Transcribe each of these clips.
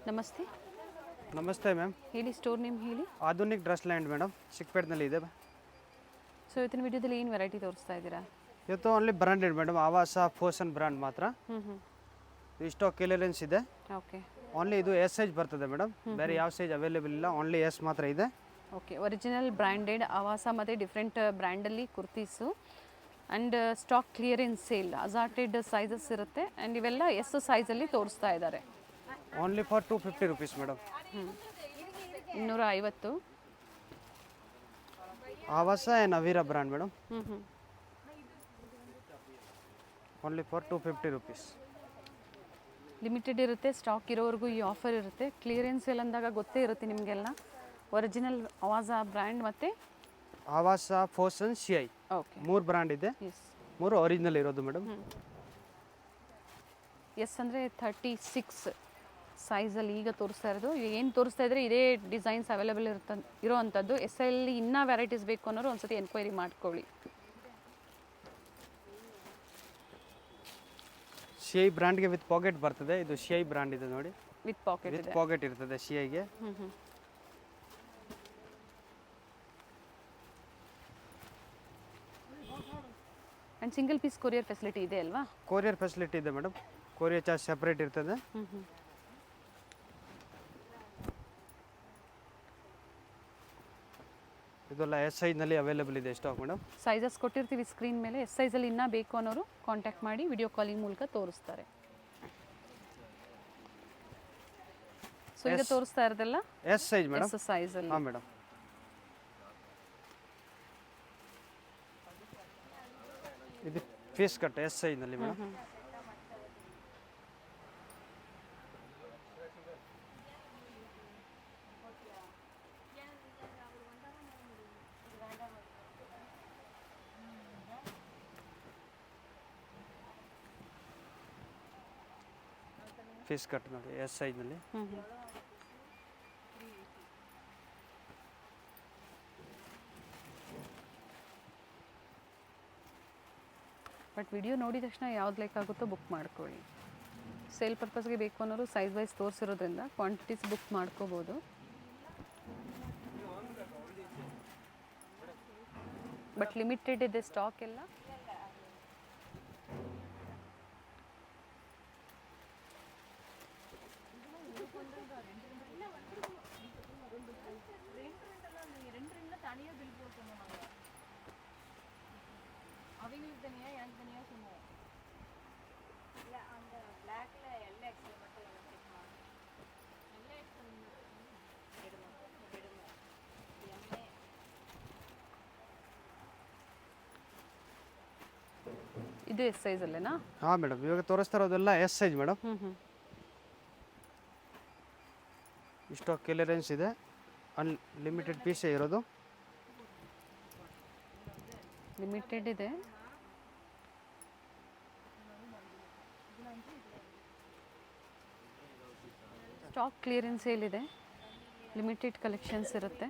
ನಮಸ್ತೆ. ನಮಸ್ತೆ ಮ್ಯಾಮ್. ಹೇಳಿ, ಸ್ಟೋರ್ ನೇಮ್ ಹೇಳಿ. ಆಧುನಿಕ್ ಡ್ರೆಸ್ ಲ್ಯಾಂಡ್ ಮೇಡಮ್, ಚಿಕ್ಕಪೇಟೆನಲ್ಲಿ ಇದೆ. ಸೊ ಇವತ್ತಿನ ವಿಡಿಯೋದಲ್ಲಿ ಏನು ವೆರೈಟಿ ತೋರಿಸ್ತಾ ಇದ್ದೀರಾ? ಇವತ್ತು ಓನ್ಲಿ ಬ್ರಾಂಡೆಡ್ ಮೇಡಮ್, ಆವಾಸ ಫೋಸನ್ ಬ್ರ್ಯಾಂಡ್ ಮಾತ್ರ. ಇಷ್ಟು ಕ್ಲಿಯರೆನ್ಸ್ ಇದೆ. ಓಕೆ ಓನ್ಲಿ ಇದು ಎಸ್ ಸೈಜ್ ಬರ್ತದೆ ಮೇಡಮ್, ಬೇರೆ ಯಾವ ಸೈಜ್ ಅವೈಲೇಬಲ್ ಇಲ್ಲ, ಓನ್ಲಿ ಎಸ್ ಮಾತ್ರ ಇದೆ. ಓಕೆ, ಒರಿಜಿನಲ್ ಬ್ರ್ಯಾಂಡೆಡ್ ಆವಾಸ ಮತ್ತು ಡಿಫ್ರೆಂಟ್ ಬ್ರ್ಯಾಂಡಲ್ಲಿ kurtis and stock clearance sale, assorted sizes ಇರುತ್ತೆ ಆ್ಯಂಡ್ ಇವೆಲ್ಲ ಎಸ್ ಸೈಜಲ್ಲಿ ತೋರಿಸ್ತಾ ಇದ್ದಾರೆ. Only for 250 rupees madam. 250. Avaasa and ಅವೀರಾ brand madam. Only for 250 rupees. Limited ಇರುತ್ತೆ, ಸ್ಟಾಕ್ ಇರೋವರೆಗೂ ಈ ಆಫರ್ ಇರುತ್ತೆ. ಕ್ಲಿಯರೆನ್ಸ್ ಸೇಲ್ ಅಂದಾಗ ಗೊತ್ತೇ ಇರುತ್ತೆ ನಿಮಗೆಲ್ಲ. ಒರಿಜಿನಲ್ ಆವಾಸ ಬ್ರ್ಯಾಂಡ್ ಮತ್ತು ಆವಾಸ ಫೋಸನ್ CI ಓಕೆ 3 ಬ್ರ್ಯಾಂಡ್ ಇದೆ. ಎಸ್ 3 ಒರಿಜಿನಲ್ ಇರೋದು ಮೇಡಮ್. ಎಸ್ ಅಂದರೆ 36 ಸೈಜಲ್ಲಿ ಈಗ ತೋರಿಸ್ತಾ ಇರೋದು. ಏನು ತೋರಿಸ್ತಾ ಇದ್ರೆ ಇದೇ ಡಿಸೈನ್ಸ್ ಅವೈಲೇಬಲ್ ಇರೋವಂಥದ್ದು. ಎಸ್ ಅಲ್ಲಿ ಇನ್ನೂ ವೆರೈಟೀಸ್ ಬೇಕು ಅನ್ನೋರು ಒಂದ್ಸತಿ ಎನ್ಕ್ವೈರಿ ಮಾಡ್ಕೊಳ್ಳಿ. CI ಬ್ರ್ಯಾಂಡ್ಗೆ ವಿತ್ ಪಾಕೆಟ್ ಬರ್ತದೆ. ಇದು CI ಬ್ರ್ಯಾಂಡ್ ಇದೆ ನೋಡಿ, ವಿತ್ ಪಾಕೆಟ್ ವಿತ್ ಇದೆ. ಪಾಕೆಟ್ ಇರ್ತದೆ CIಗೆ. And single piece courier facility ಇದೆ ಅಲ್ವಾ? ಕೊರಿಯರ್ ಫೆಸಿಲಿಟಿ ಇದೆ ಮೇಡಮ್, ಕೊರಿಯರ್ ಚಾರ್ಜ್ ಸೆಪರೇಟ್ ಇರ್ತದೆ. ಇದೆಲ್ಲ ಎಸ್ ಸೈಜ್ನಲ್ಲಿ ಅವೈಲೇಬಲ್ ಇದೆ ಸ್ಟಾಕ್ ಮೇಡಮ್. ಸೈಜಸ್ ಕೊಟ್ಟಿರ್ತೀವಿ ಸ್ಕ್ರೀನ್ ಮೇಲೆ. ಎಸ್ ಸೈಜಲ್ಲಿ ಇನ್ನೂ ಬೇಕು ಅನ್ನೋರು ಕಾಂಟ್ಯಾಕ್ಟ್ ಮಾಡಿ ವಿಡಿಯೋ ಕಾಲಿಂಗ್ ಮೂಲಕ ತೋರಿಸ್ತಾರೆ. ಸೊ ಈಗ ತೋರಿಸ್ತಾ ಇರೋದೆಲ್ಲ ಎಸ್ ಸೈಜ್ ಮೇಡಮ್. ಎಸ್ ಸೈಜಲ್ಲಿ. ಹಾಂ ಮೇಡಮ್, ಇದು ಫೇಸ್ ಕಟ್ ಎಸ್ ಸೈಜ್ನಲ್ಲಿ ಮೇಡಮ್. ಫೇಸ್ ಕಟ್ ನೋಡಿ ಎಸ್ ಸೈಜ್ನಲ್ಲಿ. ಬಟ್ ವಿಡಿಯೋ ನೋಡಿದ ತಕ್ಷಣ ಯಾವ್ದು ಲೈಕ್ ಆಗುತ್ತೋ ಬುಕ್ ಮಾಡ್ಕೊಳ್ಳಿ. ಸೇಲ್ ಪರ್ಪಸ್ಗೆ ಬೇಕು ಅನ್ನೋರು ಸೈಜ್ ವೈಸ್ ತೋರಿಸಿರೋದ್ರಿಂದ ಕ್ವಾಂಟಿಟೀಸ್ ಬುಕ್ ಮಾಡ್ಕೋಬೋದು. ಬಟ್ ಲಿಮಿಟೆಡ್ ಇದೆ ಸ್ಟಾಕ್ ಎಲ್ಲ. ಇದು ಎಸ್ ಸೈಜ್ ಅಲ್ಲೇನಾ? ಹಾಂ ಮೇಡಮ್, ಇವಾಗ ತೋರಿಸ್ತಾ ಇರೋದೆಲ್ಲ ಎಸ್ ಸೈಜ್ ಮೇಡಮ್. ಇಷ್ಟು ಕ್ಲಿಯರೆನ್ಸ್ ಇದೆ, ಅನ್ಲಿಮಿಟೆಡ್ ಪೀಸೇ ಇರೋದು. ಲಿಮಿಟೆಡ್ ಇದೆ. ಸ್ಟಾಕ್ ಕ್ಲಿಯರೆನ್ಸ್ ಸೇಲ್ ಇದೆ, ಲಿಮಿಟೆಡ್ ಕಲೆಕ್ಷನ್ಸ್ ಇರುತ್ತೆ.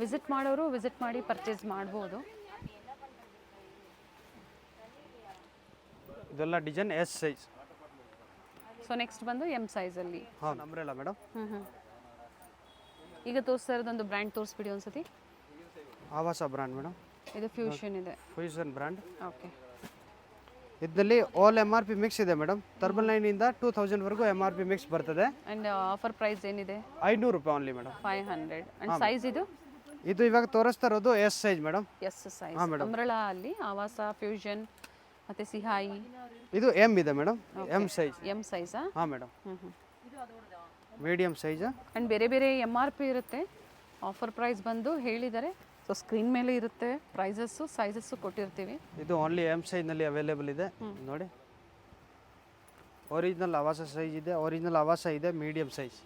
ವಿಸಿಟ್ ಮಾಡೋರು ವಿಸಿಟ್ ಮಾಡಿ ಪರ್ಚೇಸ್ ಮಾಡ್ಬೋದು. ಇದೆಲ್ಲ design S size. So next ಬಂದು ಎಮ್ ಸೈಜಲ್ಲಿ. ಹಾಂ ಅಂಬ್ರೆಲಾ ಮೇಡಮ್. ಈಗ ತೋರಿಸ್ತಾ ಇರೋದೊಂದು ಬ್ರ್ಯಾಂಡ್ ತೋರಿಸ್ಬಿಡಿ ಒಂದ್ಸತಿ. ಆವಾಸ ಬ್ರ್ಯಾಂಡ್ ಮೇಡಮ್. ಇದು ಫ್ಯೂಷನ್ ಇದೆ. Fusion brand. ಓಕೆ, ಇದರಲ್ಲಿ ಆಲ್ MRP ಮಿಕ್ಸ್ ಇದೆ ಮೇಡಮ್. 999 ಇಂದ 2000 ವರೆಗೂ MRP ಮಿಕ್ಸ್ ಬರ್ತದೆ. ಆ್ಯಂಡ್ ಆಫರ್ ಪ್ರೈಸ್ ಏನಿದೆ? 500 ರೂಪಾಯಿ ಓನ್ಲಿ ಮೇಡಮ್. 500. ಆ್ಯಂಡ್ ಸೈಜ್ ಇದು? ಇದು ಇವಾಗ ತೋರಿಸ್ತಾ ಇರೋದು S size madam. S size. Umbrella ಅಲ್ಲಿ ಆವಾಸ, ಫ್ಯೂಷನ್ ಮತ್ತು ಸಿಹಾಯಿ. ಇದು ಎಮ್ ಇದೆ ಮೇಡಮ್, ಎಮ್ ಸೈಜ್. ಎಮ್ ಸೈಜಾ? ಹಾಂ ಮೇಡಮ್, ಮೀಡಿಯಮ್ ಸೈಜ್. ಆ್ಯಂಡ್ ಬೇರೆ ಬೇರೆ MRP ಇರುತ್ತೆ. ಆಫರ್ ಪ್ರೈಸ್ ಬಂದು ಹೇಳಿದ್ದಾರೆ. ಸೊ ಸ್ಕ್ರೀನ್ ಮೇಲೆ ಇರುತ್ತೆ ಪ್ರೈಸಸ್ಸು, ಸೈಜಸ್ಸು ಕೊಟ್ಟಿರ್ತೀವಿ. ಇದು ಓನ್ಲಿ ಎಮ್ ಸೈಜ್ನಲ್ಲಿ ಅವೈಲೇಬಲ್ ಇದೆ ನೋಡಿ. ಒರಿಜಿನಲ್ ಆವಾಸ ಸೈಜ್ ಇದೆ, ಒರಿಜಿನಲ್ ಆವಾಸ ಇದೆ, ಮೀಡಿಯಮ್ ಸೈಜ್.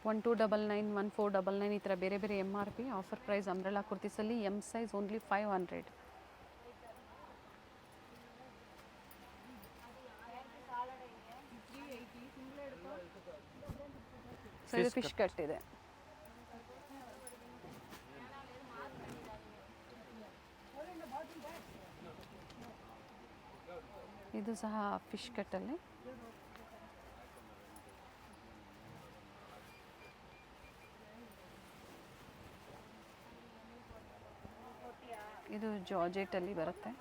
ಒನ್ 299, 1499 ಈ ಥರ ಬೇರೆ ಬೇರೆ MRP. ಆಫರ್ ಪ್ರೈಸ್ ಅಂಬ್ರೆಲಾ ಕುರ್ತೀಸಲ್ಲಿ ಎಮ್ ಸೈಜ್ ಓನ್ಲಿ 500. ಸೊ ಇದು ಫಿಶ್ ಕಟ್ ಇದೆ. ಇದು ಸಹ ಫಿಶ್ ಕಟ್ಟಲ್ಲಿ. ಇದು ಜಾರ್ಜೆಟಲ್ಲಿ ಬರುತ್ತೆ.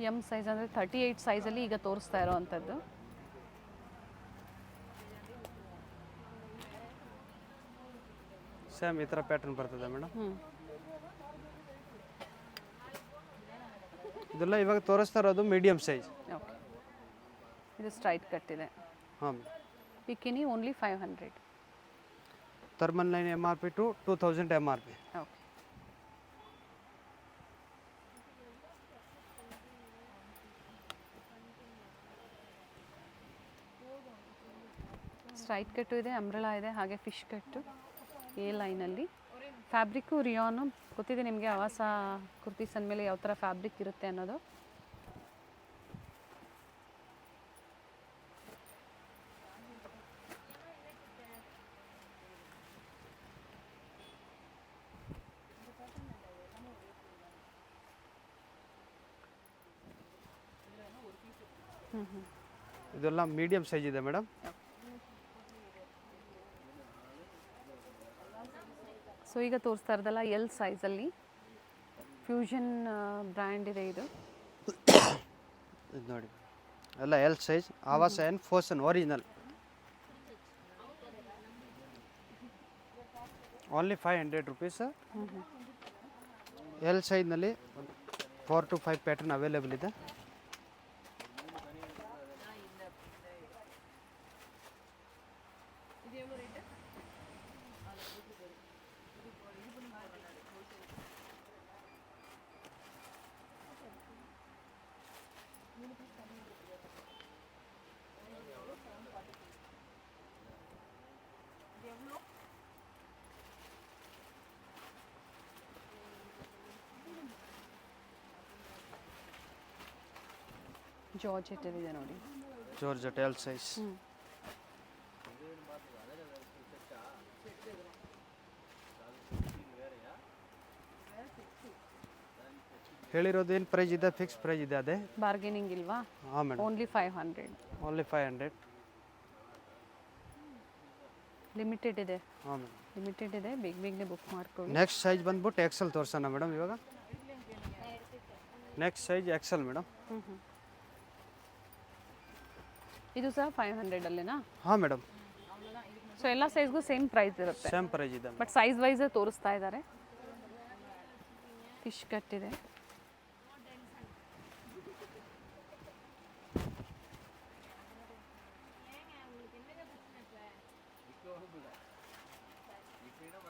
ಎಮ್ ಸೈಜ್ ಅಂದರೆ 38 ಸೈಜಲ್ಲಿ ಈಗ ತೋರಿಸ್ತಾ ಇರೋ ಅಂಥದ್ದು. ಸೇಮ್ ಈ ಥರ ಪ್ಯಾಟರ್ನ್ ಬರ್ತದೆ ಮೇಡಮ್. ಇದೆಲ್ಲ ಇವಾಗ ತೋರಿಸ್ತಾ ಇರೋದು ಮೀಡಿಯಮ್ ಸೈಜ್. ಓಕೆ, ಇದು ಸ್ಟ್ರೈಟ್ ಕಟ್ಟಿದೆ. ಹಾಂ, bikini only 500. Thermal line MRP to 2000 MRP. Okay, straight cut ಇದೆ, ಅಂಬ್ರೆಲಾ ಇದೆ, ಹಾಗೆ ಫಿಶ್ ಕಟ್ಟು ಎ ಲೈನಲ್ಲಿ. ಫ್ಯಾಬ್ರಿಕ್ಕು ರಿಯಾನು ಗೊತ್ತಿದೆ ನಿಮಗೆ. ಆವಾಸ ಕುರ್ತೀಸ್ ಅಂದಮೇಲೆ ಯಾವ ಥರ ಫ್ಯಾಬ್ರಿಕ್ ಇರುತ್ತೆ ಅನ್ನೋದು. ಇದೆಲ್ಲ ಮೀಡಿಯಮ್ ಸೈಜ್ ಇದೆ ಮೇಡಮ್. ಸೊ ಈಗ ತೋರಿಸ್ತಾ ಇರೋದಲ್ಲ ಎಲ್ ಸೈಜಲ್ಲಿ ಫ್ಯೂಷನ್ ಬ್ರ್ಯಾಂಡ್ ಇದೆ ಇದು. ಇದು ನೋಡಿ, ಎಲ್ಲ L size. Avaasa and fusion original. Only 500 rupees. L ಸೈಜ್ನಲ್ಲಿ 4 to 5 ಪ್ಯಾಟರ್ನ್ ಅವೈಲೇಬಲ್ ಇದೆ. ಜಾರ್ಜೆಟ್ ಇದೆ ನೋಡಿ. Georgette L size. ಹೇಳಿರೋದು ಏನು ಪ್ರೈಸ್ ಇದೆ? ಫಿಕ್ಸ್ ಪ್ರೈಸ್ ಇದೆ ಅದೇ. ಬಾರ್ಗೇನಿಂಗ್ ಇಲ್ವಾ? ಹಾಂ ಮೇಡಮ್, ಓನ್ಲಿ 500. ಓನ್ಲಿ 500. ಲಿಮಿಟೆಡ್ ಇದೆ. ಹಾಂ ಮೇಡಮ್, ಲಿಮಿಟೆಡ್ ಇದೆ, ಬೇಗನೆ ಬುಕ್ ಮಾಡ್ಕೊಳ್ಳಿ. ನೆಕ್ಸ್ಟ್ ಸೈಜ್ ಬಂದ್ಬಿಟ್ಟು ಎಕ್ಸೆಲ್ ತೋರ್ಸೋಣ ಮೇಡಮ್. ಇವಾಗ ನೆಕ್ಸ್ಟ್ ಸೈಜ್ ಎಕ್ಸೆಲ್ ಮೇಡಮ್. ಇದು ಸಹ 500 ಅಲ್ಲೇನಾ? ಹಾಂ ಮೇಡಮ್. ಸೊ ಎಲ್ಲ ಸೈಜ್ಗೂ ಸೇಮ್ ಪ್ರೈಸ್ ಇರುತ್ತೆ, ಸೇಮ್ ಪ್ರೈಸ್ ಇದೆ ಬಟ್ ಸೈಜ್ ವೈಸ್ ತೋರಿಸ್ತಾ ಇದ್ದಾರೆ. ಫಿಶ್ ಕಟ್ ಇದೆ.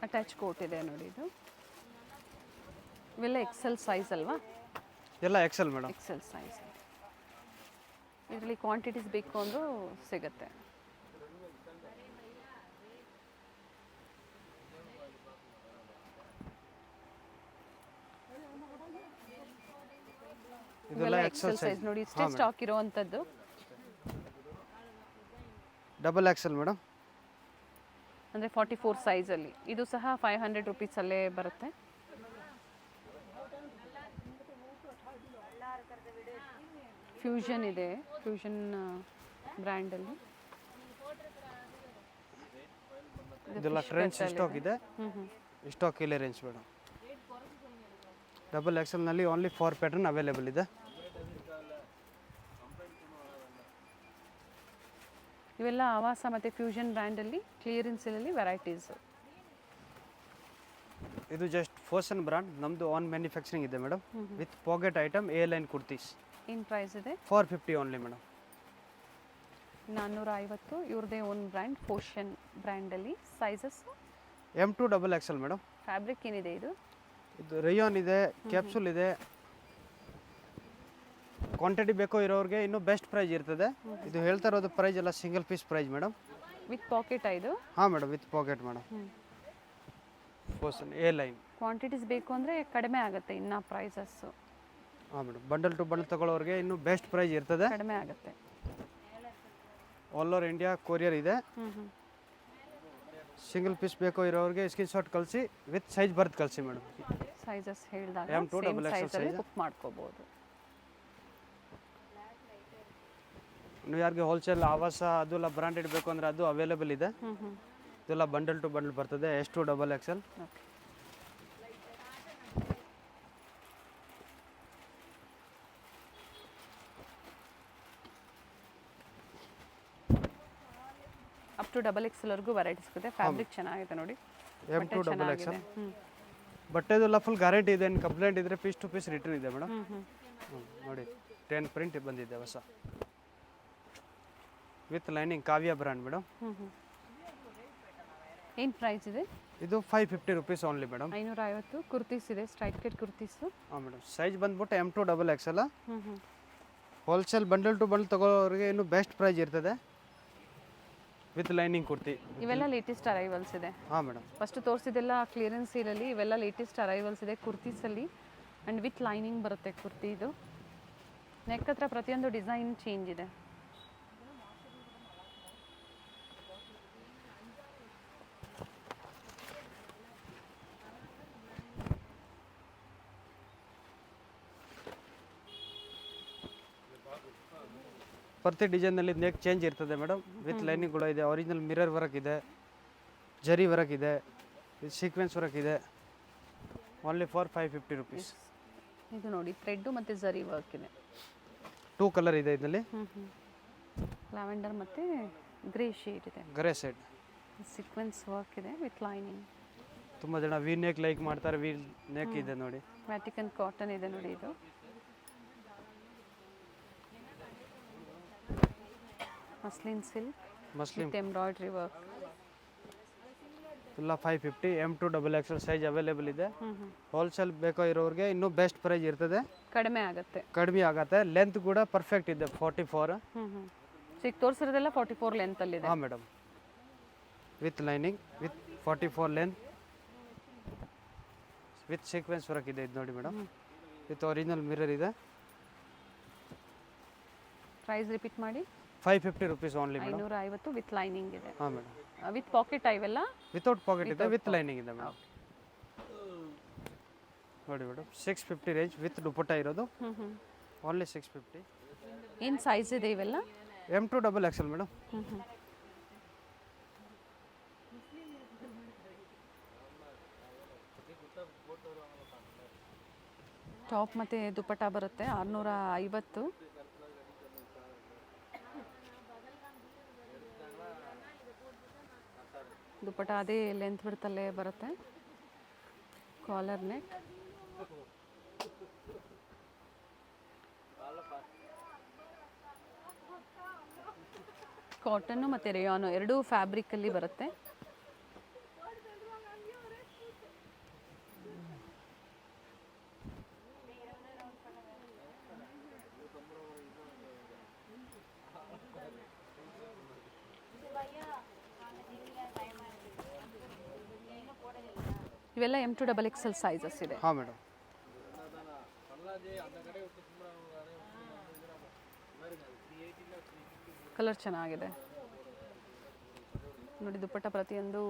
ಅಟ್ಯಾಚ್ ಕೋಟ್ ಇದೆ ನೋಡಿ. ಇದು ಇವೆಲ್ಲ ಎಕ್ಸೆಲ್ ಸೈಜ್ ಅಲ್ವಾ? ಎಲ್ಲ ಎಕ್ಸೆಲ್ ಮೇಡಮ್. XL size. ಇದರಲ್ಲಿ ಕ್ವಾಂಟಿಟೀಸ್ ಬೇಕು ಅಂದರೂ ಸಿಗುತ್ತೆ. ಇವೆಲ್ಲ ಎಕ್ಸೆಲ್ ಸೈಜ್ ನೋಡಿ. ಇಷ್ಟೇ ಸ್ಟಾಕ್ ಇರುವಂಥದ್ದು. ಡಬಲ್ ಎಕ್ಸೆಲ್ ಮೇಡಮ್, ಅಂದರೆ 44 ಸೈಜಲ್ಲಿ. ಇದು ಸಹ 500 ರುಪೀಸಲ್ಲೇ ಬರುತ್ತೆ. ಫ್ಯೂಷನ್ ಇದೆ, ಫ್ಯೂಷನ್ ಬ್ರ್ಯಾಂಡಲ್ಲಿ. ಇದೆಲ್ಲ ಟ್ರೆಂಡ್ಸ್ ಸ್ಟಾಕ್ ಇದೆ. Stock clearance madam. ಡಬಲ್ ಎಕ್ಸೆಲ್ನಲ್ಲಿ ಓನ್ಲಿ 4 ಪ್ಯಾಟರ್ನ್ ಅವೈಲೇಬಲ್ ಇದೆ. ಇವೆಲ್ಲ ಆವಾಸ ಮತ್ತು ಫ್ಯೂಷನ್ ಬ್ರ್ಯಾಂಡಲ್ಲಿ ಕ್ಲಿಯರೆನ್ಸಲ್ಲಿ ವೆರೈಟೀಸ್. ಇದು ಜಸ್ಟ್ ಫೋಸನ್ ಬ್ರ್ಯಾಂಡ್, ನಮ್ಮದು ಆನ್ ಮ್ಯಾನುಫ್ಯಾಕ್ಚರಿಂಗ್ ಇದೆ madam. With pocket item A line kurtis. ಏನು ಪ್ರೈಸ್ ಇದೆ? 450 ಓನ್ಲಿ ಮೇಡಮ್. 450. ಇವ್ರದ್ದೇ ಓನ್ ಬ್ರ್ಯಾಂಡ್, ಫೋಷನ್ ಬ್ರ್ಯಾಂಡಲ್ಲಿ. Sizes M2 double XL madam. Fabric ಏನಿದೆ ಇದು? ಇದು ರೇಯಾನ್ ಇದೆ, ಕ್ಯಾಪ್ಸೂಲ್ ಇದೆ. ಕ್ವಾಂಟಿಟಿ ಬೇಕೋ ಇರೋರಿಗೆ ಇನ್ನೂ ಬೆಸ್ಟ್ ಪ್ರೈಸ್ ಇರ್ತದೆ. ಇದು ಹೇಳ್ತಾ ಇರೋದು ಪ್ರೈಸ್ ಎಲ್ಲ single piece price madam. With pocket ಇದು? ಹಾಂ madam, with pocket madam. Fusion A line quantities ಬೇಕು ಅಂದರೆ ಕಡಿಮೆ ಆಗುತ್ತೆ ಇನ್ನು ಪ್ರೈಸಸ್ಸು ಹಾಂ ಮೇಡಮ್, ಬಂಡಲ್ ಟು ಬಂಡಲ್ ತೊಗೊಳ್ಳೋರಿಗೆ ಇನ್ನೂ ಬೆಸ್ಟ್ ಪ್ರೈಸ್ ಇರ್ತದೆ. ಕಡಿಮೆ ಆಗುತ್ತೆ. ಆಲ್ ಓವರ್ ಇಂಡಿಯಾ ಕೊರಿಯರ್ ಇದೆ. ಸಿಂಗಲ್ ಪೀಸ್ ಬೇಕೋ ಇರೋರಿಗೆ ಸ್ಕ್ರೀನ್ಶಾಟ್ ಕಳಿಸಿ ವಿತ್ ಸೈಜ್ ಬರ್ದು ಕಳಿಸಿ ಮೇಡಮ್. ಸೈಜಸ್ ಹೇಳಿದಾಗ M2 double XL ಸೈಜಲ್ಲಿ ಬುಕ್ ಮಾಡ್ಕೋಬೋದು. ನೀವು ಯಾರಿಗೆ ಹೋಲ್ಸೇಲ್ ಆವಾಸ ಅದೆಲ್ಲ ಬ್ರಾಂಡೆಡ್ ಬೇಕು ಅಂದರೆ ಅದು ಅವೈಲೇಬಲ್ ಇದೆ. ಇದೆಲ್ಲ ಬಂಡಲ್ ಟು ಬಂಡಲ್ ಬರ್ತದೆ S2 double XL. ಓಕೆ. ಅಪ್ ಟು ಡಬಲ್ ಎಕ್ಸ್ಎಲ್ವರೆಗೂ ವೆರೈಟೀಸ್ ಸಿಗುತ್ತೆ. ಫ್ಯಾಬ್ರಿಕ್ ಚೆನ್ನಾಗಿದೆ ನೋಡಿ. M2 double XL. ಬಟ್ಟೆದೆಲ್ಲ ಫುಲ್ ಗ್ಯಾರಂಟಿ ಇದೆ. ಕಂಪ್ಲೇಂಟ್ ಇದ್ದರೆ ಪೀಸ್ ಟು ಪೀಸ್ ರಿಟರ್ನ್ ಇದೆ ಮೇಡಮ್. ನೋಡಿ 10 ಪ್ರಿಂಟ್ ಬಂದಿದೆ ಹೊಸ with lining Kavya brand madam. ಏನು ಪ್ರೈಸ್ ಇದೆ? ಇದು 550 ರುಪೀಸ್ ಓನ್ಲಿ ಮೇಡಮ್. 550 ಕುರ್ತೀಸ್ ಇದೆ, ಸ್ಟ್ರೈಟ್ ಕಟ್ ಕುರ್ತೀಸು. ಹಾಂ ಮೇಡಮ್, ಸೈಜ್ ಬಂದ್ಬಿಟ್ಟು M2 double XL. Wholesale bundle to bundle ತಗೊಳ್ಳೋರಿಗೆ ಇನ್ನೂ ಬೆಸ್ಟ್ ಪ್ರೈಸ್ ಇರ್ತದೆ ವಿತ್ ಲೈನಿಂಗ್ ಕುರ್ತಿ. ಇವೆಲ್ಲ ಲೇಟೆಸ್ಟ್ ಅರೈವಲ್ಸ್ ಇದೆ. ಹಾಂ ಮೇಡಮ್, ಫಸ್ಟ್ ತೋರಿಸಿದೆಲ್ಲ ಕ್ಲಿಯರೆನ್ಸ್ ಸೇಲಲ್ಲಿ, ಇವೆಲ್ಲ ಲೇಟೆಸ್ಟ್ ಅರೈವಲ್ಸ್ ಇದೆ ಕುರ್ತೀಸಲ್ಲಿ. ಆ್ಯಂಡ್ ವಿತ್ ಲೈನಿಂಗ್ ಬರುತ್ತೆ ಕುರ್ತಿ. ಇದು ನೆಕ್ ಹತ್ರ ಪ್ರತಿಯೊಂದು ಡಿಸೈನ್ ಚೇಂಜ್ ಇದೆ. ಪ್ರತಿ ಡಿಸೈನಲ್ಲಿ ನೆಕ್ ಚೇಂಜ್ ಇರ್ತದೆ ಮೇಡಮ್. ವಿತ್ ಲೈನಿಂಗ್ ಕೂಡ ಇದೆ. ಒರಿಜಿನಲ್ ಮಿರರ್ ವರ್ಕ್ ಇದೆ, ಜರಿ ವರ್ಕ್ ಇದೆ, ಸೀಕ್ವೆನ್ಸ್ ವರ್ಕ್ ಇದೆ. Only for 550 rupees. ಇದು ನೋಡಿ ಥ್ರೆಡ್ ಮತ್ತು ಜರಿ ವರ್ಕ್ ಇದೆ. 2 ಕಲರ್ ಇದೆ ಇದರಲ್ಲಿ. ಲ್ಯಾವೆಂಡರ್ ಮತ್ತು ಗ್ರೇ ಶೇಡ್ ಇದೆ. ಗ್ರೇ ಸೈಡ್ ಸೀಕ್ವೆನ್ಸ್ ವರ್ಕ್ ಇದೆ ವಿತ್ ಲೈನಿಂಗ್. ತುಂಬ ಜನ ವಿ ನೆಕ್ ಲೈಕ್ ಮಾಡ್ತಾರೆ. ವಿ ನೆಕ್ ಇದೆ ನೋಡಿ. ವ್ಯಾಟಿಕನ್ ಕಾಟನ್ ಇದೆ ನೋಡಿ. ಇದು muslin silk with embroidery work. ಎಲ್ಲ 550. M2 double XL size available ಇದೆ. ಹೋಲ್ಸೇಲ್ ಬೇಕೋ ಇರೋರಿಗೆ ಇನ್ನೂ ಬೆಸ್ಟ್ ಪ್ರೈಸ್ ಇರ್ತದೆ. ಕಡಿಮೆ ಆಗುತ್ತೆ. ಕಡಿಮೆ ಆಗುತ್ತೆ. ಲೆಂತ್ ಕೂಡ ಪರ್ಫೆಕ್ಟ್ ಇದೆ 44. ಸೊ ಈಗ ತೋರಿಸಿರೋದೆಲ್ಲ 44 ಲೆಂತಲ್ಲಿದೆ. ಹಾಂ madam, with lining with 44 length with sequence work ಇದೆ. ಇದು ನೋಡಿ ಮೇಡಮ್, ವಿತ್ ಒರಿಜಿನಲ್ ಮಿರರ್ ಇದೆ. ಪ್ರೈಸ್ ರಿಪೀಟ್ ಮಾಡಿ. 550 rupees only madam. 550 with lining ಇದೆ. ಹಾಂ ಮೇಡಮ್, ವಿತ್ ಪಾಕೆಟ್ ಇವೆಲ್ಲ ವಿತೌಟ್ ಪಾಕೆಟ್ ಇದೆ, ವಿತ್ ಲೈನಿಂಗ್ ಇದೆ ಮೇಡಮ್. ನೋಡಿ ಮೇಡಮ್, 650 ರೇಂಜ್ ವಿತ್ ದುಪಟ್ಟ ಇರೋದು. ಓನ್ಲಿ 650. ಏನು ಸೈಜ್ ಇದೆ ಇವೆಲ್ಲ? M2 double XL madam. Top ಮತ್ತು ದುಪಟ್ಟ ಬರುತ್ತೆ 650. ದುಪಟ್ಟ ಅದೇ ಲೆಂತ್ ಬಿಡ್ತಲ್ಲೇ ಬರುತ್ತೆ. Collar neck. ಕಾಟನ್ನು ಮತ್ತು ರೇಯಾನು ಎರಡೂ ಫ್ಯಾಬ್ರಿಕಲ್ಲಿ ಬರುತ್ತೆ. ಇವೆಲ್ಲ M2 double XL ಸೈಜಸ್ ಇದೆ. ಹಾಂ ಮೇಡಮ್, ಕಲರ್ ಚೆನ್ನಾಗಿದೆ ನೋಡಿ. ದುಪಟ್ಟ ಪ್ರತಿಯೊಂದು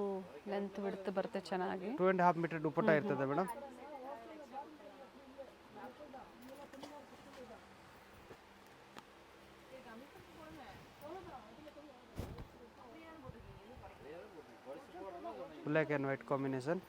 ಲೆಂತ್ ವಿಡ್ತ್ ಬರುತ್ತೆ ಚೆನ್ನಾಗಿ. 2.5 ಮೀಟರ್ ದುಪಟ್ಟ ಇರ್ತದೆ madam. Black and white combination.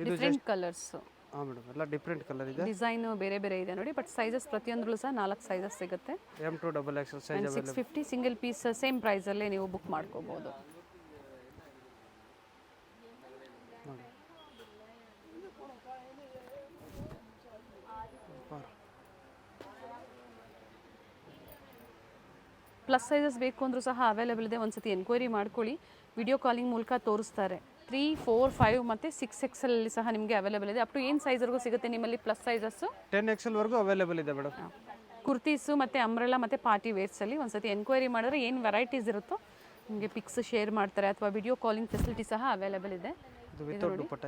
Different colours. ಹಾಂ ಮೇಡಮ್, ಎಲ್ಲ ಡಿಫ್ರೆಂಟ್ ಕಲರ್ ಇದೆ. ಡಿಸೈನ್ ಬೇರೆ ಬೇರೆ ಇದೆ ನೋಡಿ. ಬಟ್ ಸೈಜಸ್ ಪ್ರತಿಯೊಂದರಲ್ಲೂ ಸಹ 4 ಸೈಜಸ್ ಸಿಗುತ್ತೆ. M2 double XL size available. 650 single piece same ಪ್ರೈಸಲ್ಲೇ ನೀವು ಬುಕ್ ಮಾಡ್ಕೋಬೋದು. ಪ್ಲಸ್ ಸೈಜಸ್ ಬೇಕು ಅಂದರೂ ಸಹ ಅವೈಲೇಬಲ್ ಇದೆ. ಒಂದ್ಸತಿ ಎನ್ಕ್ವೈರಿ ಮಾಡ್ಕೊಳ್ಳಿ. ವಿಡಿಯೋ ಕಾಲಿಂಗ್ ಮೂಲಕ ತೋರಿಸ್ತಾರೆ. 3, 4, 5 ಮತ್ತು 6XL ಅಲ್ಲಿ ಸಹ ನಿಮಗೆ ಅವೈಲೇಬಲ್ ಇದೆ. ಅಪ್ ಟು ಏನು ಸೈಜ್ವರೆಗೂ ಸಿಗುತ್ತೆ ನಿಮ್ಮಲ್ಲಿ ಪ್ಲಸ್ ಸೈಜಸ್ಸು? 10XL ವರೆಗೂ ಅವೈಲೇಬಲ್ ಇದೆ ಮೇಡಮ್. ಕುರ್ತೀಸು ಮತ್ತು ಅಂಬ್ರೆಲಾ ಮತ್ತು ಪಾರ್ಟಿ ವೇರ್ಸಲ್ಲಿ ಒಂದ್ಸತಿ ಎನ್ಕ್ವೈರಿ ಮಾಡಿದ್ರೆ ಏನು ವೆರೈಟೀಸ್ ಇರುತ್ತೋ ನಿಮಗೆ ಪಿಕ್ಸ್ ಶೇರ್ ಮಾಡ್ತಾರೆ, ಅಥವಾ ವಿಡಿಯೋ ಕಾಲಿಂಗ್ ಫೆಸಿಲಿಟಿ ಸಹ ಅವೈಲೇಬಲ್ ಇದೆ. ಇದು ವಿತೌಟ್ ದುಪ್ಪಟ್ಟ.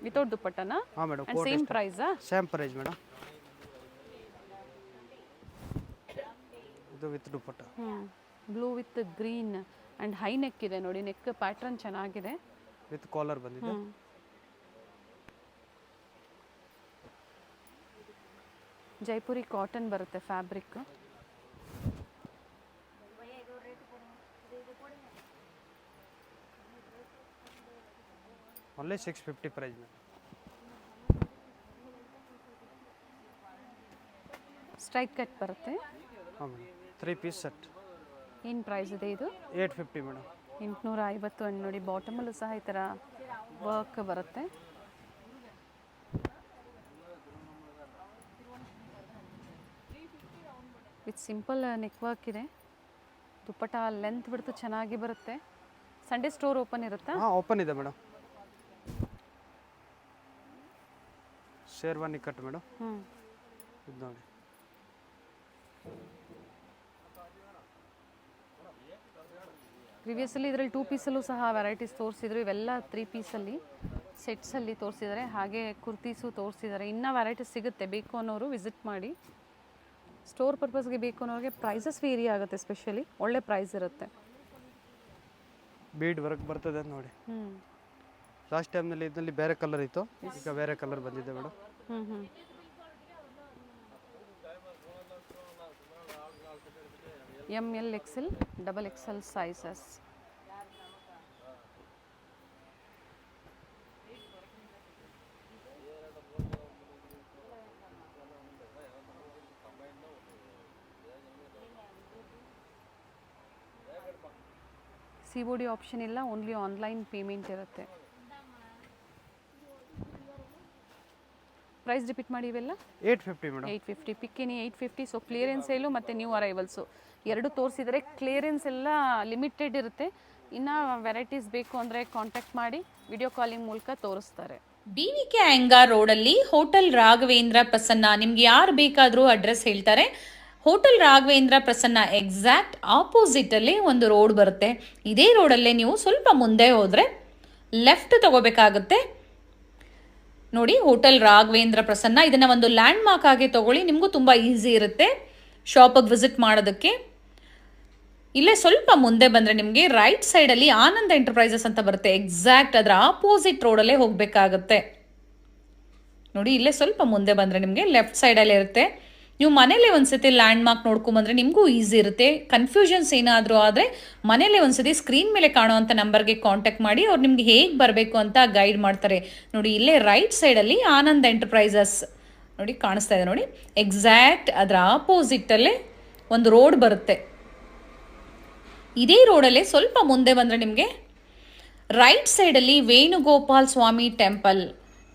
ವಿತೌಟ್ ದುಪ್ಪಟ್ಟನಾ? ಹಾಂ ಮೇಡಮ್. ಆ್ಯಂಡ್ ಸೇಮ್ ಪ್ರೈಸಾ? Same price madam. ಇದು with dupatta. Blue with green and high neck ಇದೆ ನೋಡಿ, ನೆಕ್ ಪ್ಯಾಟ್ರನ್ ಚೆನ್ನಾಗಿದೆ. ವಿತ್ ಕಾಲರ್ ಬಂದಿದೆ. ಜೈಪುರಿ ಕಾಟನ್ ಬರುತ್ತೆ fabric. Only 650 price madam. Straight cut ಬರುತ್ತೆ. ಹಾಂ ಮೇಡಮ್. 3 piece set. ಏನು ಪ್ರೈಸ್ ಇದೆ ಇದು? 850 ಮೇಡಮ್. 850. ಅಂಡ್ ನೋಡಿ ಬಾಟಮಲ್ಲೂ ಸಹ ಈ ಥರ ವರ್ಕ್ ಬರುತ್ತೆ. ವಿತ್ ಸಿಂಪಲ್ ನೆಕ್ ವರ್ಕ್ ಇದೆ. ದುಪ್ಪಟ್ಟ ಲೆಂತ್ ಬಿಡ್ತು ಚೆನ್ನಾಗಿ ಬರುತ್ತೆ. ಸಂಡೇ ಸ್ಟೋರ್ ಓಪನ್ ಇರುತ್ತಾ? ಹಾಂ ಓಪನ್ ಇದೆ ಮೇಡಮ್. Sherwani cut madam. ಇದು ನೋಡಿ. ಪ್ರಿವಿಯಸ್ಸಲ್ಲಿ ಇದರಲ್ಲಿ 2 ಪೀಸಲ್ಲೂ ಸಹ ವೆರೈಟೀಸ್ ತೋರಿಸಿದ್ರು. ಇವೆಲ್ಲ 3 ಪೀಸಲ್ಲಿ ಸೆಟ್ಸಲ್ಲಿ ತೋರಿಸಿದ್ದಾರೆ. ಹಾಗೆ ಕುರ್ತೀಸು ತೋರಿಸಿದ್ದಾರೆ. ಇನ್ನೂ ವೆರೈಟೀಸ್ ಸಿಗುತ್ತೆ, ಬೇಕು ಅನ್ನೋರು ವಿಸಿಟ್ ಮಾಡಿ. ಸ್ಟೋರ್ ಪರ್ಪಸ್ಗೆ ಬೇಕು ಅನ್ನೋರಿಗೆ ಪ್ರೈಸಸ್ ವೇರಿ ಆಗುತ್ತೆ. ಸ್ಪೆಷಲಿ ಒಳ್ಳೆ ಪ್ರೈಸ್ ಇರುತ್ತೆ. ಬೀಡ್ ವರ್ಕ್ ಬರ್ತದೆ ನೋಡಿ. ಲಾಸ್ಟ್ ಟೈಮ್ನಲ್ಲಿ ಇದರಲ್ಲಿ ಬೇರೆ ಕಲರ್ ಇತ್ತು, ಈಗ ಬೇರೆ ಕಲರ್ ಬಂದಿದೆ madam. ML, XL, XXL sizes. COD option ಇಲ್ಲ, ಓನ್ಲಿ ಆನ್ಲೈನ್ ಪೇಮೆಂಟ್ ಇರುತ್ತೆ. ಪ್ರೈಸ್ ರಿಪೀಟ್ ಮಾಡಿ. ಇವೆಲ್ಲ 850 ಮೇಡಮ್. 850 ಪಿಕ್ಕಿನಿ 850. ಸೊ ಕ್ಲಿಯರೆನ್ಸ್ ಸೇಲು ಮತ್ತು ನ್ಯೂ ಅರೈವಲ್ಸು ಎರಡು ತೋರಿಸಿದರೆ ಕ್ಲಿಯರೆನ್ಸ್ ಎಲ್ಲ ಲಿಮಿಟೆಡ್ ಇರುತ್ತೆ. ಇನ್ನು ವೆರೈಟೀಸ್ ಬೇಕು ಅಂದರೆ ಕಾಂಟ್ಯಾಕ್ಟ್ ಮಾಡಿ, ವಿಡಿಯೋ ಕಾಲಿಂಗ್ ಮೂಲಕ ತೋರಿಸ್ತಾರೆ. BVK ಅಯ್ಯಂಗಾರ್ ರೋಡಲ್ಲಿ ಹೋಟೆಲ್ ರಾಘವೇಂದ್ರ ಪ್ರಸನ್ನ. ನಿಮ್ಗೆ ಯಾರು ಬೇಕಾದರೂ ಅಡ್ರೆಸ್ ಹೇಳ್ತಾರೆ. Hotel Raghavendra Prasanna exact opposite ಅಲ್ಲಿ ಒಂದು ರೋಡ್ ಬರುತ್ತೆ. ಇದೇ ರೋಡಲ್ಲೇ ನೀವು ಸ್ವಲ್ಪ ಮುಂದೆ ಹೋದ್ರೆ ಲೆಫ್ಟ್ ತಗೋಬೇಕಾಗುತ್ತೆ ನೋಡಿ. ಹೋಟೆಲ್ ರಾಘವೇಂದ್ರ ಪ್ರಸನ್ನ, ಇದನ್ನ ಒಂದು ಲ್ಯಾಂಡ್ ಮಾರ್ಕ್ ಆಗಿ ತಗೊಳ್ಳಿ, ನಿಮಗೂ ತುಂಬಾ ಈಸಿ ಇರುತ್ತೆ ಶಾಪಿಗೆ ವಿಸಿಟ್ ಮಾಡೋದಕ್ಕೆ. ಇಲ್ಲೇ ಸ್ವಲ್ಪ ಮುಂದೆ ಬಂದ್ರೆ ನಿಮಗೆ ರೈಟ್ ಸೈಡ್ ಅಲ್ಲಿ ಆನಂದ್ ಎಂಟರ್ಪ್ರೈಸಸ್ ಅಂತ ಬರುತ್ತೆ. ಎಕ್ಸಾಕ್ಟ್ ಅದರ ಆಪೋಸಿಟ್ ರೋಡಲ್ಲೇ ಹೋಗ್ಬೇಕಾಗತ್ತೆ ನೋಡಿ. ಇಲ್ಲೇ ಸ್ವಲ್ಪ ಮುಂದೆ ಬಂದ್ರೆ ನಿಮಗೆ ಲೆಫ್ಟ್ ಸೈಡ್ ಅಲ್ಲಿ ಇರುತ್ತೆ. ನೀವು ಮನೇಲಿ ಒಂದ್ಸತಿ ಲ್ಯಾಂಡ್ ಮಾರ್ಕ್ ನೋಡ್ಕೊಂಬಂದ್ರೆ ನಿಮಗೂ ಈಸಿ ಇರುತ್ತೆ. ಕನ್ಫ್ಯೂಷನ್ಸ್ ಏನಾದರೂ ಆದರೆ ಮನೇಲಿ ಒಂದ್ಸತಿ ಸ್ಕ್ರೀನ್ ಮೇಲೆ ಕಾಣುವಂಥ ನಂಬರ್ಗೆ ಕಾಂಟ್ಯಾಕ್ಟ್ ಮಾಡಿ, ಅವ್ರು ನಿಮ್ಗೆ ಹೇಗೆ ಬರಬೇಕು ಅಂತ ಗೈಡ್ ಮಾಡ್ತಾರೆ ನೋಡಿ. ಇಲ್ಲೇ ರೈಟ್ ಸೈಡಲ್ಲಿ ಆನಂದ್ ಎಂಟರ್ಪ್ರೈಸಸ್ ನೋಡಿ ಕಾಣಿಸ್ತಾ ಇದೆ ನೋಡಿ. ಎಕ್ಸಾಕ್ಟ್ ಅದರ ಆಪೋಸಿಟಲ್ಲೇ ಒಂದು ರೋಡ್ ಬರುತ್ತೆ. ಇದೇ ರೋಡಲ್ಲೇ ಸ್ವಲ್ಪ ಮುಂದೆ ಬಂದರೆ ನಿಮಗೆ ರೈಟ್ ಸೈಡಲ್ಲಿ ವೇಣುಗೋಪಾಲ್ ಸ್ವಾಮಿ ಟೆಂಪಲ್,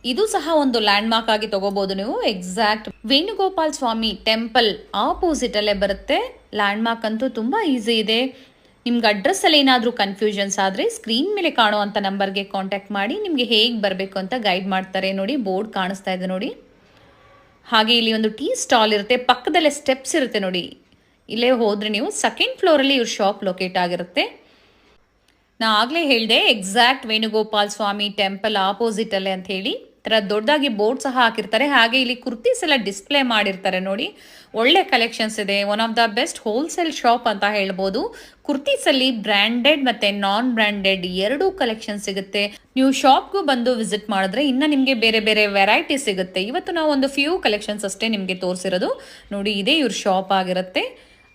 ಇದು ಸಹ ಒಂದು ಲ್ಯಾಂಡ್ ಮಾರ್ಕ್ ಆಗಿ ತಗೋಬಹುದು ನೀವು. ಎಕ್ಸಾಕ್ಟ್ ವೇಣುಗೋಪಾಲ್ ಸ್ವಾಮಿ ಟೆಂಪಲ್ ಆಪೋಸಿಟ್ ಅಲ್ಲೇ ಬರುತ್ತೆ. ಲ್ಯಾಂಡ್ ಮಾರ್ಕ್ ಅಂತೂ ತುಂಬಾ ಈಸಿ ಇದೆ. ನಿಮ್ಗೆ ಅಡ್ರೆಸ್ ಅಲ್ಲಿ ಏನಾದರೂ ಕನ್ಫ್ಯೂಷನ್ಸ್ ಆದರೆ ಸ್ಕ್ರೀನ್ ಮೇಲೆ ಕಾಣುವಂಥ ನಂಬರ್ಗೆ ಕಾಂಟ್ಯಾಕ್ಟ್ ಮಾಡಿ, ನಿಮಗೆ ಹೇಗೆ ಬರಬೇಕು ಅಂತ ಗೈಡ್ ಮಾಡ್ತಾರೆ ನೋಡಿ. ಬೋರ್ಡ್ ಕಾಣಿಸ್ತಾ ಇದೆ ನೋಡಿ. ಹಾಗೆ ಇಲ್ಲಿ ಒಂದು ಟೀ ಸ್ಟಾಲ್ ಇರುತ್ತೆ, ಪಕ್ಕದಲ್ಲೇ ಸ್ಟೆಪ್ಸ್ ಇರುತ್ತೆ ನೋಡಿ. ಇಲ್ಲೇ ಹೋದ್ರೆ ನೀವು ಸೆಕೆಂಡ್ ಫ್ಲೋರಲ್ಲಿ ಇವ್ರ ಶಾಪ್ ಲೊಕೇಟ್ ಆಗಿರುತ್ತೆ. ನಾ ಆಗಲೇ ಹೇಳಿದೆ ಎಕ್ಸಾಕ್ಟ್ ವೇಣುಗೋಪಾಲ್ ಸ್ವಾಮಿ ಟೆಂಪಲ್ ಆಪೋಸಿಟ್ ಅಲ್ಲೇ ಅಂತ ಹೇಳಿ. ಥರ ದೊಡ್ಡದಾಗಿ ಬೋರ್ಡ್ ಸಹ ಹಾಕಿರ್ತಾರೆ. ಹಾಗೆ ಇಲ್ಲಿ ಕುರ್ತೀಸ್ ಎಲ್ಲ ಡಿಸ್ಪ್ಲೇ ಮಾಡಿರ್ತಾರೆ ನೋಡಿ. ಒಳ್ಳೆ ಕಲೆಕ್ಷನ್ಸ್ ಇದೆ. One of the best wholesale shop ಅಂತ ಹೇಳ್ಬೋದು. ಕುರ್ತೀಸಲ್ಲಿ ಬ್ರ್ಯಾಂಡೆಡ್ ಮತ್ತು ನಾನ್ ಬ್ರ್ಯಾಂಡೆಡ್ ಎರಡೂ ಕಲೆಕ್ಷನ್ ಸಿಗುತ್ತೆ. ನೀವು ಶಾಪ್ಗೂ ಬಂದು ವಿಸಿಟ್ ಮಾಡಿದ್ರೆ ಇನ್ನು ನಿಮಗೆ ಬೇರೆ ಬೇರೆ ವೆರೈಟಿ ಸಿಗುತ್ತೆ. ಇವತ್ತು ನಾವು ಒಂದು ಫ್ಯೂ ಕಲೆಕ್ಷನ್ಸ್ ಅಷ್ಟೇ ನಿಮಗೆ ತೋರಿಸಿರೋದು ನೋಡಿ. ಇದೇ ಇವ್ರ ಶಾಪ್ ಆಗಿರುತ್ತೆ.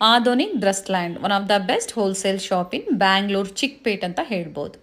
Adhunik dress land, one of the best wholesale shop in Bangalore Chickpet ಅಂತ ಹೇಳ್ಬೋದು.